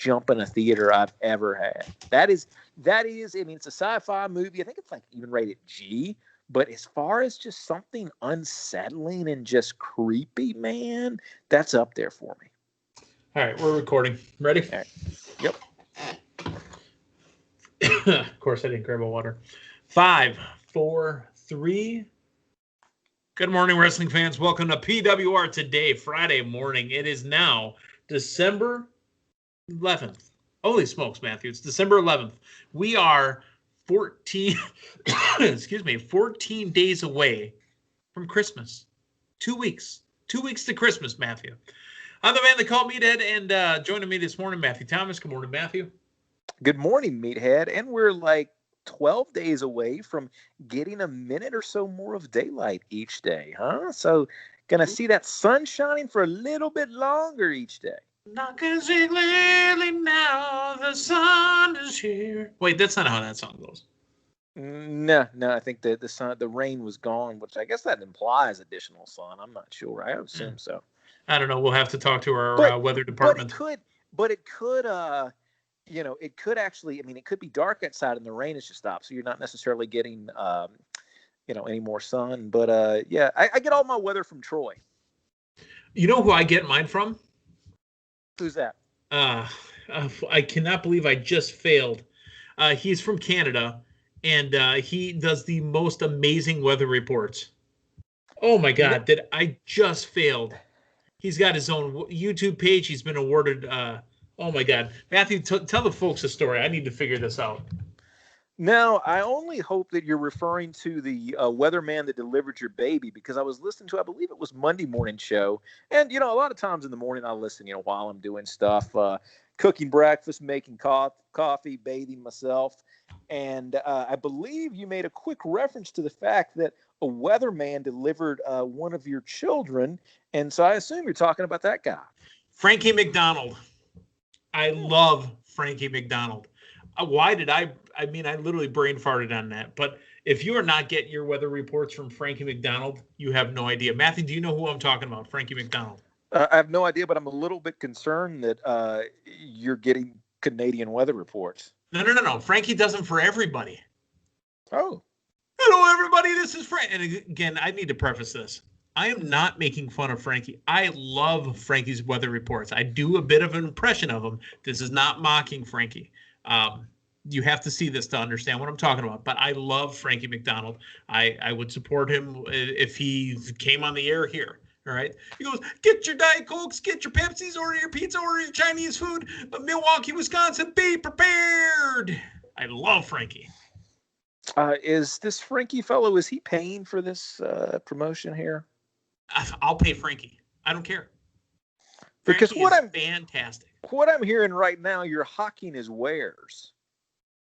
jump in a theater I've ever had. That is. I mean, it's a sci-fi movie. I think it's like even rated G. But as far as just something unsettling and just creepy, man, that's up there for me. All right, we're recording. Ready? Right. Yep. Of course, I didn't grab a water. 5, 4, 3. Good morning, wrestling fans. Welcome to PWR today, Friday morning. It is now December 11th. Holy smokes, Matthew. It's December 11th. We are 14 days away from Christmas. 2 weeks. 2 weeks to Christmas, Matthew. I'm the man they call Meathead, and joining me this morning, Matthew Thomas. Good morning, Matthew. Good morning, Meathead. And we're like 12 days away from getting a minute or so more of daylight each day, huh? So gonna see that sun shining for a little bbit longer each day. Knocking clearly now, the sun is here. Wait, that's not how that song goes. No, I think the rain was gone, which I guess that implies additional sun. I'm not sure. I assume so. I don't know. We'll have to talk to our weather department. But it could, it could actually. I mean, it could be dark outside and the rain has just stopped, so you're not necessarily getting, any more sun. But I get all my weather from Troy. You know who I get mine from? Who's that? I cannot believe I just failed. He's from Canada, and he does the most amazing weather reports. Oh, my God. That I just failed. He's got his own YouTube page. He's been awarded. Oh, my God. Matthew, tell the folks a story. I need to figure this out. Now, I only hope that you're referring to the weatherman that delivered your baby, because I was listening to, I believe it was Monday morning show. And, a lot of times in the morning I listen, while I'm doing stuff, cooking breakfast, making coffee, bathing myself. And I believe you made a quick reference to the fact that a weatherman delivered one of your children. And so I assume you're talking about that guy. Frankie McDonald. I love Frankie McDonald. Why did I literally brain farted on that. But if you are not getting your weather reports from Frankie McDonald, you have no idea. Matthew, do you know who I'm talking about? Frankie McDonald. I have no idea, but I'm a little bit concerned that you're getting Canadian weather reports. No. Frankie does them for everybody. Oh. Hello, everybody. This is Frank. And again, I need to preface this. I am not making fun of Frankie. I love Frankie's weather reports. I do a bit of an impression of him. This is not mocking Frankie. You have to see this to understand what I'm talking about. But I love Frankie McDonald. I would support him if he came on the air here. All right. He goes, get your Diet Cokes, get your Pepsis, order your pizza, order your Chinese food. Milwaukee, Wisconsin, be prepared. I love Frankie. Is this Frankie fellow, is he paying for this promotion here? I'll pay Frankie. I don't care. Because fantastic. What I'm hearing right now, you're hawking his wares.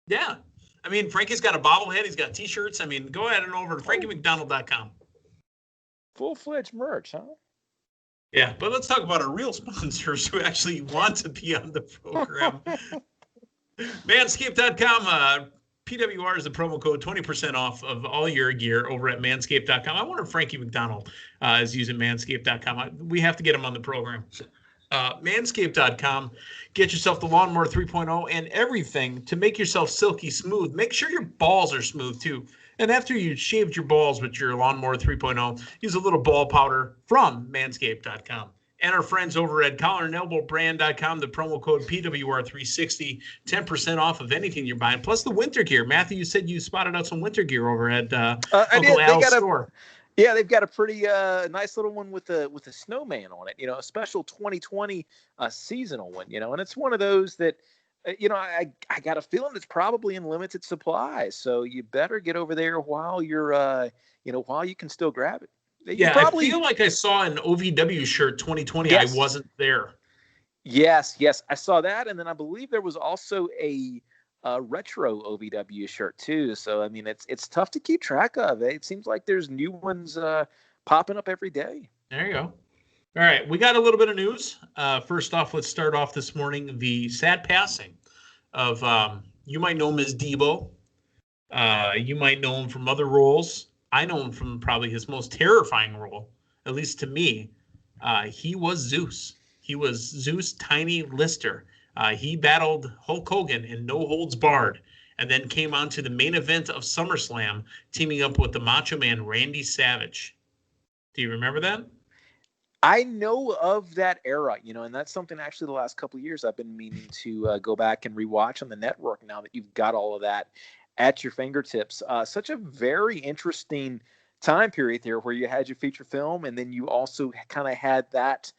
Yeah. I mean, Frankie's got a bobblehead. He's got T-shirts. I mean, go ahead and over to FrankieMcDonald.com. Full-fledged merch, huh? Yeah, but let's talk about our real sponsors who actually want to be on the program. Manscaped.com. PWR is the promo code, 20% off of all your gear over at Manscaped.com. I wonder if Frankie McDonald is using Manscaped.com. We have to get him on the program. Manscaped.com. Get yourself the Lawnmower 3.0 and everything to make yourself silky smooth. Make sure your balls are smooth, too. And after you've shaved your balls with your Lawnmower 3.0, use a little ball powder from Manscaped.com. And our friends over at collarandelbowbrand.com, the promo code PWR360, 10% off of anything you're buying, plus the winter gear. Matthew, you said you spotted out some winter gear over at Uncle Al's store. They've got a pretty nice little one with a snowman on it, a special 2020 seasonal one, and it's one of those that, I got a feeling it's probably in limited supply. So you better get over there while you're, while you can still grab it. I feel like I saw an OVW shirt 2020. Yes. I wasn't there. Yes. I saw that. And then I believe there was also a retro OVW shirt too. So, I mean, it's tough to keep track of. It seems like there's new ones popping up every day. There you go. All right. We got a little bit of news. First off, let's start off this morning. The sad passing of, you might know him as Debo. You might know him from other roles. I know him from probably his most terrifying role, at least to me. He was Zeus. He was Zeus Tiny Lister He battled Hulk Hogan in No Holds Barred, and then came on to the main event of SummerSlam, teaming up with the Macho Man Randy Savage. Do you remember that? I know of that era, and that's something actually the last couple of years I've been meaning to go back and rewatch on the network now that you've got all of that at your fingertips. Such a very interesting time period there where you had your feature film, and then you also kind of had that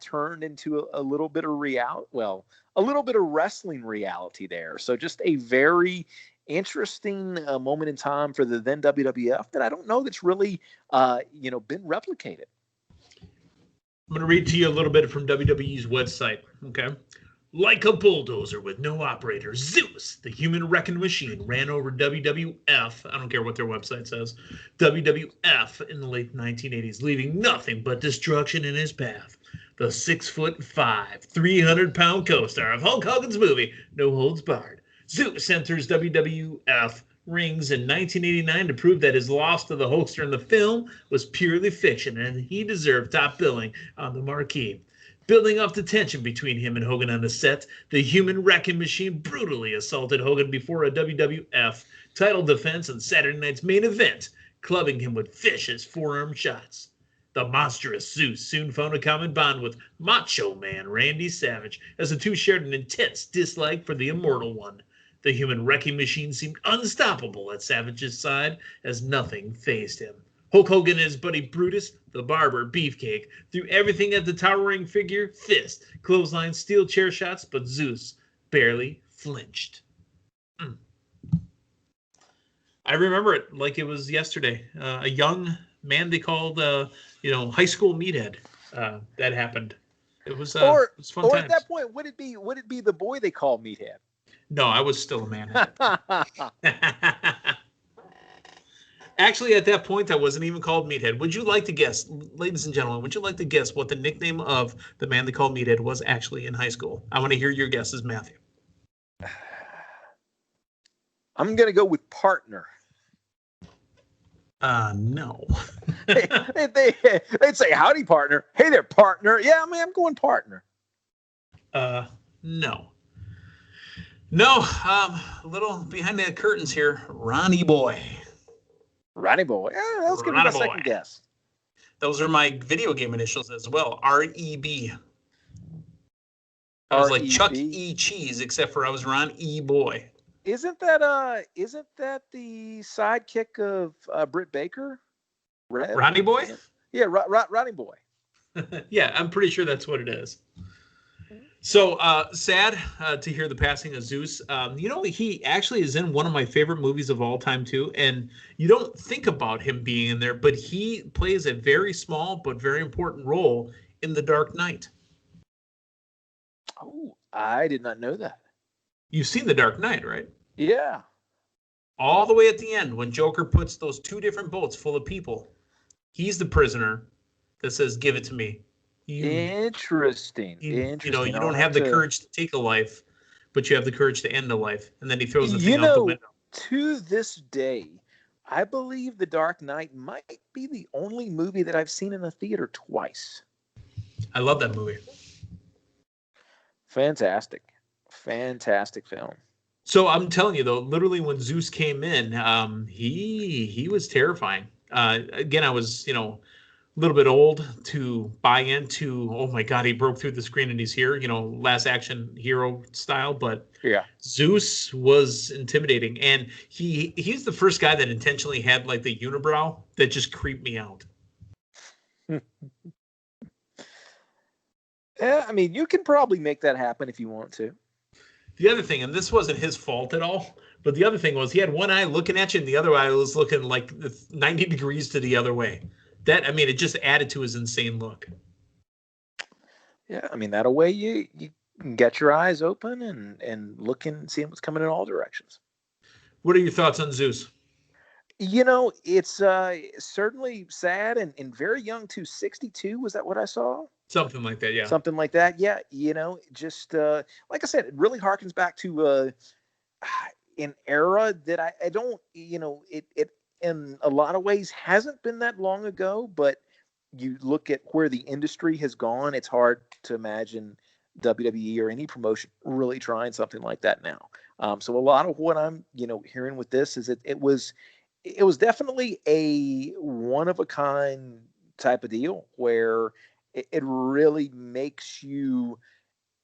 turned into a little bit of a little bit of wrestling reality there. So just a very interesting moment in time for the then WWF that I don't know that's really been replicated. I'm going to read to you a little bit from WWE's website, okay? Like a bulldozer with no operator, Zeus, the human wrecking machine, ran over WWF, I don't care what their website says, WWF in the late 1980s, leaving nothing but destruction in his path. The 6'5", 300-pound co-star of Hulk Hogan's movie, No Holds Barred, Zeus enters WWF rings in 1989 to prove that his loss to the Hulkster in the film was purely fiction and he deserved top billing on the marquee. Building up the tension between him and Hogan on the set, the human wrecking machine brutally assaulted Hogan before a WWF title defense on Saturday night's main event, clubbing him with vicious forearm shots. The monstrous Zeus soon found a common bond with Macho Man Randy Savage, as the two shared an intense dislike for the Immortal One. The human wrecking machine seemed unstoppable at Savage's side as nothing fazed him. Hulk Hogan and his buddy Brutus, the barber, Beefcake, threw everything at the towering figure, fist, clothesline, steel chair shots, but Zeus barely flinched. I remember it like it was yesterday. A young man they called, high school meathead. That happened. It was fun or times. At that point, would it be the boy they called meathead? No, I was still a man. Actually, at that point, I wasn't even called Meathead. Would you like to guess, ladies and gentlemen, would you like to guess what the nickname of the man they called Meathead was actually in high school? I want to hear your guesses, Matthew. I'm going to go with partner. No. They'd say, howdy, partner. Hey there, partner. Yeah, I'm going partner. No. No, a little behind the curtains here. Ronnie Boy. Ronnie Boy. Yeah, that was going to be my second guess. Those are my video game initials as well. R-E-B. I was like Chuck E. Cheese, except for I was Ron E. Boy. Isn't that the sidekick of Britt Baker? Ronnie Boy? Yeah, Ronnie Boy. Yeah, I'm pretty sure that's what it is. So sad to hear the passing of Zeus. He actually is in one of my favorite movies of all time, too. And you don't think about him being in there, but he plays a very small but very important role in The Dark Knight. Oh, I did not know that. You've seen The Dark Knight, right? Yeah. All the way at the end, when Joker puts those two different boats full of people, he's the prisoner that says, "Give it to me." Interesting. You don't have the courage to take a life, but you have the courage to end a life. And then he throws the thing out the window. To this day, I believe The Dark Knight might be the only movie that I've seen in a theater twice. I love that movie. Fantastic film. So I'm telling you, though, literally when Zeus came in, he was terrifying. Again, I was, a little bit old to buy into, oh my God, he broke through the screen and he's here, Last Action Hero style. But yeah, Zeus was intimidating. And he's the first guy that intentionally had like the unibrow that just creeped me out. Yeah, I mean, you can probably make that happen if you want to. The other thing, and this wasn't his fault at all, but the other thing was he had one eye looking at you and the other eye was looking like 90 degrees to the other way. It just added to his insane look. Yeah, I mean, that way you can get your eyes open and look and see what's coming in all directions. What are your thoughts on Zeus? It's certainly sad and very young too. 62, was that what I saw? Something like that, yeah. Something like that, yeah. Just like I said, it really harkens back to an era that I don't, it in a lot of ways hasn't been that long ago, but you look at where the industry has gone, it's hard to imagine WWE or any promotion really trying something like that now. So a lot of what I'm, hearing with this is it was definitely a one of a kind type of deal where it really makes you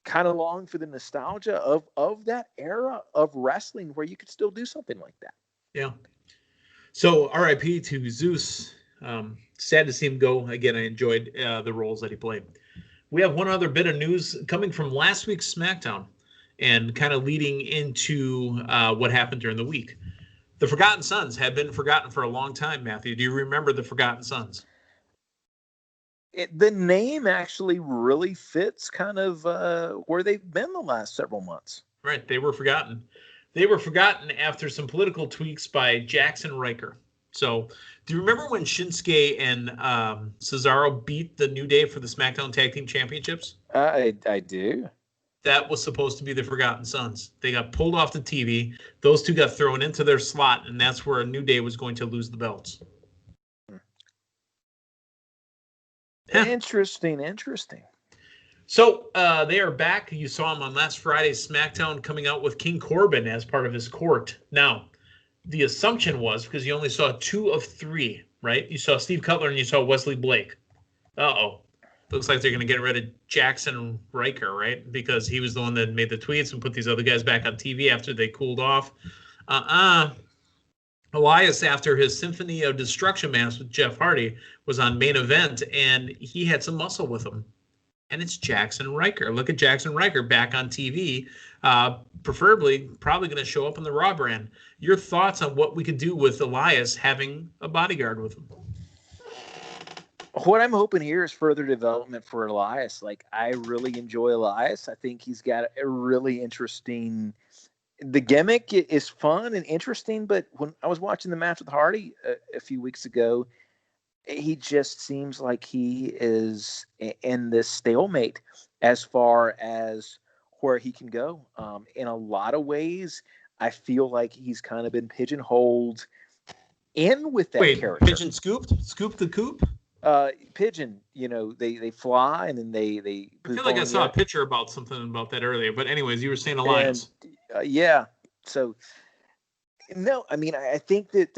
kind of long for the nostalgia of that era of wrestling where you could still do something like that. Yeah. So RIP to Zeus. Sad to see him go. Again, I enjoyed the roles that he played. We have one other bit of news coming from last week's SmackDown and kind of leading into what happened during the week. The Forgotten Sons had been forgotten for a long time, Matthew. Do you remember the Forgotten Sons? The name actually really fits kind of where they've been the last several months. Right. They were forgotten. They were forgotten after some political tweaks by Jaxson Ryker. So, do you remember when Shinsuke and Cesaro beat the New Day for the SmackDown Tag Team Championships? I do. That was supposed to be the Forgotten Sons. They got pulled off the TV. Those two got thrown into their slot, and that's where a New Day was going to lose the belts. Interesting. So they are back. You saw him on last Friday's SmackDown coming out with King Corbin as part of his court. Now, the assumption was, because you only saw 2 of 3, right? You saw Steve Cutler and you saw Wesley Blake. Uh-oh. Looks like they're going to get rid of Jaxson Ryker, right? Because he was the one that made the tweets and put these other guys back on TV after they cooled off. Elias, after his Symphony of Destruction match with Jeff Hardy, was on Main Event, and he had some muscle with him. And it's Jaxson Ryker. Look at Jaxson Ryker back on TV, preferably probably going to show up on the Raw brand. Your thoughts on what we could do with Elias having a bodyguard with him? What I'm hoping here is further development for Elias. Like, I really enjoy Elias. I think he's got a really interesting... The gimmick is fun and interesting, but when I was watching the match with Hardy a few weeks ago, he just seems like he is in this stalemate as far as where he can go. In a lot of ways, I feel like he's kind of been pigeonholed in with that character. Pigeon scooped? Scooped the coop? Pigeon, they fly and then they I feel like I saw a picture about something about that earlier. But anyways, you were saying Elias. Yeah. So, no, I mean, I think that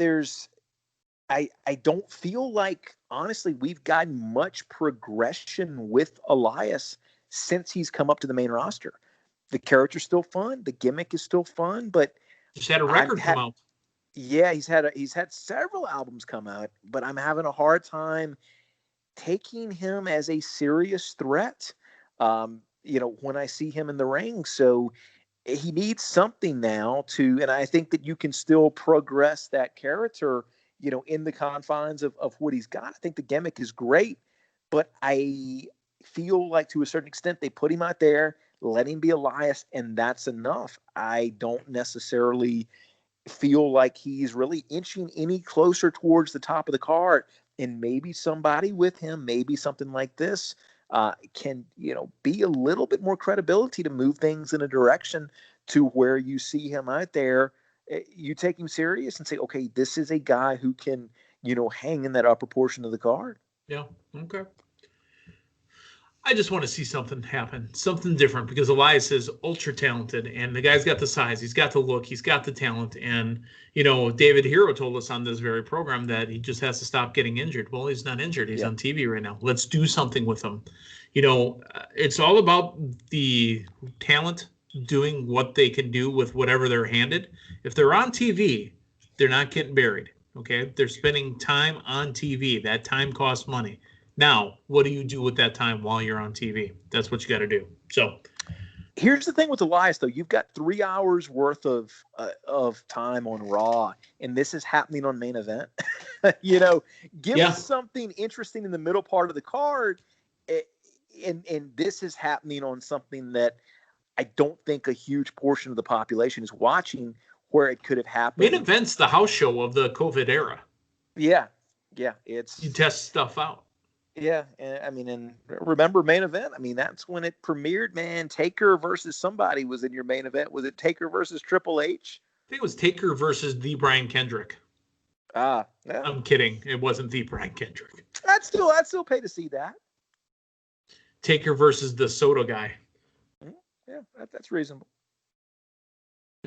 I don't feel like, honestly, we've gotten much progression with Elias since he's come up to the main roster. The character's still fun. The gimmick is still fun, but just had a record come out. Yeah, he's had several albums come out, but I'm having a hard time taking him as a serious threat. When I see him in the ring, so he needs something now and I think that you can still progress that character, in the confines of what he's got. I think the gimmick is great, but I feel like to a certain extent they put him out there, let him be Elias, and that's enough. I don't necessarily feel like he's really inching any closer towards the top of the card, and maybe somebody with him, maybe something like this can, be a little bit more credibility to move things in a direction to where you see him out there, you take him serious and say, okay, this is a guy who can, hang in that upper portion of the card. Yeah. Okay. I just want to see something happen, something different, because Elias is ultra talented and the guy's got the size, he's got the look, he's got the talent. And, David Hero told us on this very program that he just has to stop getting injured. Well, he's not injured. He's on TV right now. Let's do something with him. It's all about the talent doing what they can do with whatever they're handed. If they're on TV, they're not getting buried. Okay. They're spending time on TV. That time costs money. Now, what do you do with that time while you're on TV? That's what you got to do. So here's the thing with Elias, though. You've got 3 hours worth of time on Raw, and this is happening on Main Event. Give us something interesting in the middle part of the card, and this is happening on something that I don't think a huge portion of the population is watching, where it could have happened. Main Event's the house show of the COVID era. Yeah. You test stuff out. Yeah, and remember Main Event? I mean, that's when it premiered, man. Taker versus somebody was in your Main Event. Was it Taker versus Triple H? I think it was Taker versus the Brian Kendrick. Yeah. I'm kidding. It wasn't the Brian Kendrick. I'd still pay to see that. Taker versus the Soda guy. that's reasonable.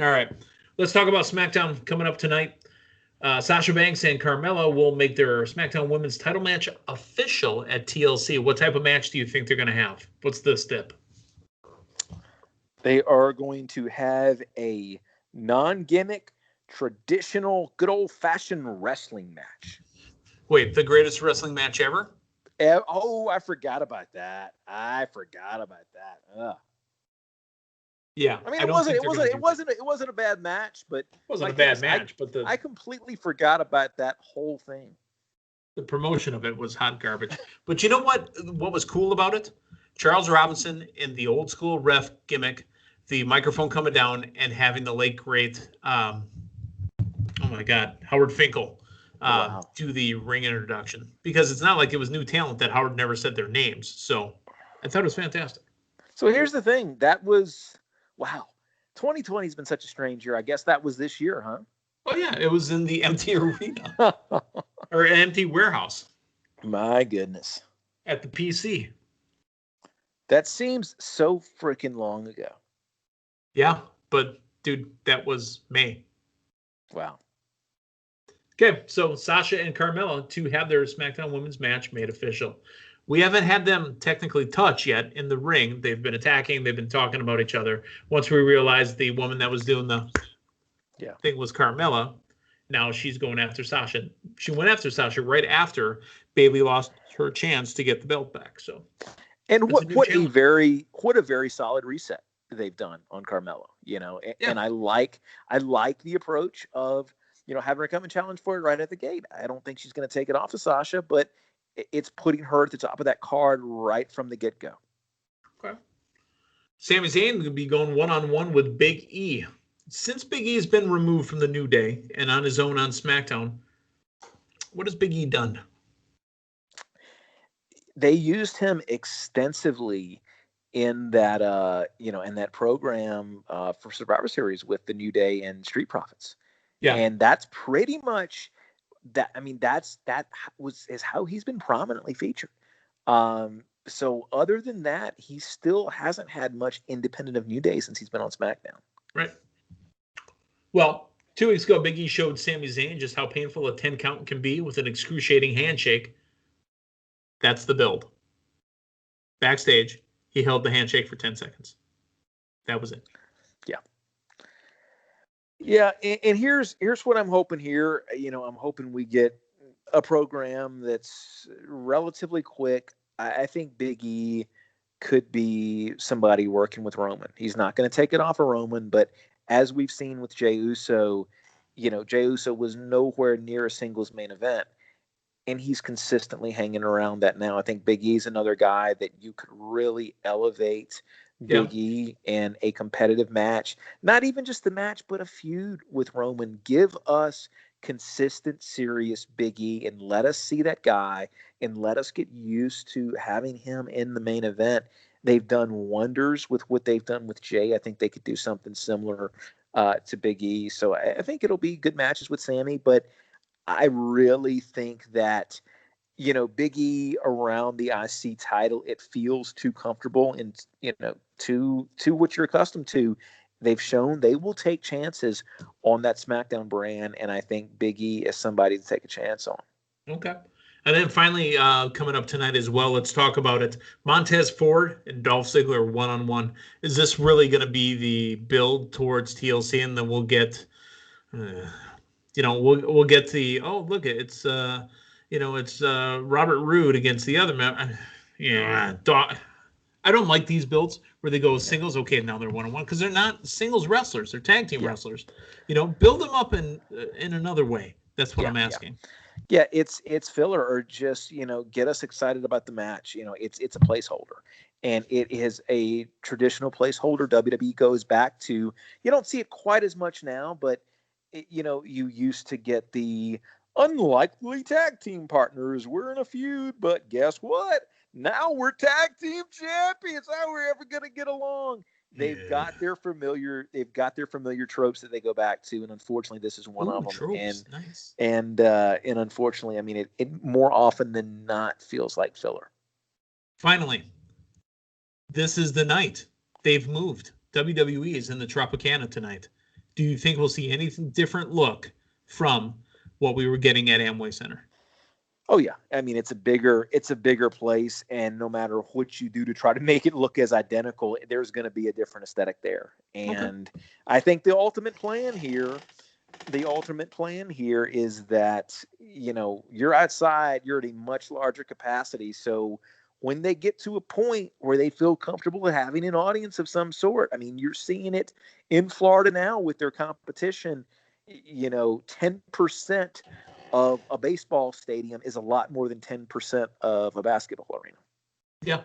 All right. Let's talk about SmackDown coming up tonight. Sasha Banks and Carmella will make their SmackDown Women's title match official at TLC. What type of match do you think they're going to have? What's the step? They are going to have a non-gimmick, traditional, good old-fashioned wrestling match. Wait, the greatest wrestling match ever? Oh, I forgot about that. Ugh. Yeah, I mean, it wasn't a bad match, but it wasn't a bad match. But I completely forgot about that whole thing. The promotion of it was hot garbage. But you know what? What was cool about it? Charles Robinson in the old school ref gimmick, the microphone coming down, and having the late great, oh my God, Howard Finkel do the ring introduction, because it's not like it was new talent that Howard never said their names. So I thought it was fantastic. So here's the thing. That was, wow. 2020 has been such a strange year. I guess that was this year, huh? Oh, yeah. It was in the empty arena or an empty warehouse. My goodness. At the PC. That seems so freaking long ago. Yeah, but dude, that was May. Wow. Okay, so Sasha and Carmella to have their SmackDown Women's match made official. We haven't had them technically touch yet in the ring. They've been attacking. They've been talking about each other. Once we realized the woman that was doing the thing was Carmella, now she's going after Sasha. She went after Sasha right after Bayley lost her chance to get the belt back. So, and what a very solid reset they've done on Carmella. You know, and I like the approach of, you know, having her come and challenge for it right at the gate. I don't think she's going to take it off of Sasha, but it's putting her at the top of that card right from the get-go. Okay. Sami Zayn will be going one-on-one with Big E. Since Big E has been removed from the New Day and on his own on SmackDown, what has Big E done? They used him extensively in that, in that program for Survivor Series with the New Day and Street Profits. Yeah. And that's pretty much that. I mean, is how he's been prominently featured. So other than that, he still hasn't had much independent of New Day since he's been on SmackDown. Right. Well, 2 weeks ago, Big E showed Sami Zayn just how painful a 10 count can be with an excruciating handshake. That's the build. Backstage, he held the handshake for 10 seconds. That was it. Yeah. Yeah, and here's what I'm hoping here. You know, I'm hoping we get a program that's relatively quick. I think Big E could be somebody working with Roman. He's not going to take it off of Roman, but as we've seen with Jey Uso, you know, Jey Uso was nowhere near a singles main event, and he's consistently hanging around that now. I think Big E's another guy that you could really elevate Big E in a competitive match. Not even just the match, but a feud with Roman. Give us consistent, serious Big E and let us see that guy and let us get used to having him in the main event. They've done wonders with what they've done with Jey. I think they could do something similar to Big E. So I think it'll be good matches with Sammy, but I really think that, you know, Big E around the IC title, it feels too comfortable and, you know, to what you're accustomed to. They've shown they will take chances on that SmackDown brand, and I think Big E is somebody to take a chance on. Okay. And then finally, coming up tonight as well, let's talk about it. Montez Ford and Dolph Ziggler one-on-one. Is this really going to be the build towards TLC, and then we'll get, we'll get the, oh, look, it's, it's Robert Roode against the other man. Yeah, I don't like these builds where they go singles. Okay, now they're one-on-one because they're not singles wrestlers. They're tag team wrestlers. You know, build them up in another way. That's what I'm asking. Yeah, it's filler, or just, you know, get us excited about the match. You know, it's a placeholder, and it is a traditional placeholder. WWE goes back to, you don't see it quite as much now, but you used to get the unlikely tag team partners. We're in a feud, but guess what? Now we're tag team champions. How are we ever going to get along? They've got their familiar tropes that they go back to, and unfortunately, this is one of them. Tropes. Nice. And unfortunately, I mean, it more often than not feels like filler. Finally, this is the night they've moved. WWE is in the Tropicana tonight. Do you think we'll see anything different look from what we were getting at Amway Center? Oh yeah, I mean it's a bigger place, and no matter what you do to try to make it look as identical, there's going to be a different aesthetic there. And okay. I think the ultimate plan here is that, you know, you're outside, you're at a much larger capacity, so when they get to a point where they feel comfortable with having an audience of some sort, I mean, you're seeing it in Florida now with their competition. You know, 10% of a baseball stadium is a lot more than 10% of a basketball arena. Yeah.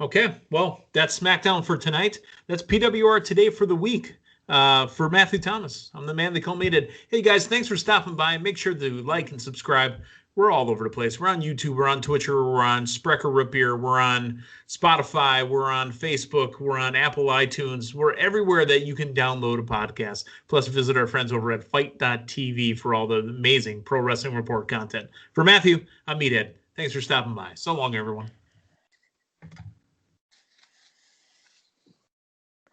Okay. Well, that's Smackdown for tonight. That's PWR Today for the week. For Matthew Thomas, I'm the man they call Meathead. Hey guys, thanks for stopping by. Make sure to like and subscribe. We're all over the place. We're on YouTube. We're on Twitcher. We're on Sprecher Root Beer. We're on Spotify. We're on Facebook. We're on Apple iTunes. We're everywhere that you can download a podcast. Plus, visit our friends over at Fight.tv for all the amazing Pro Wrestling Report content. For Matthew, I'm Meathead. Thanks for stopping by. So long, everyone.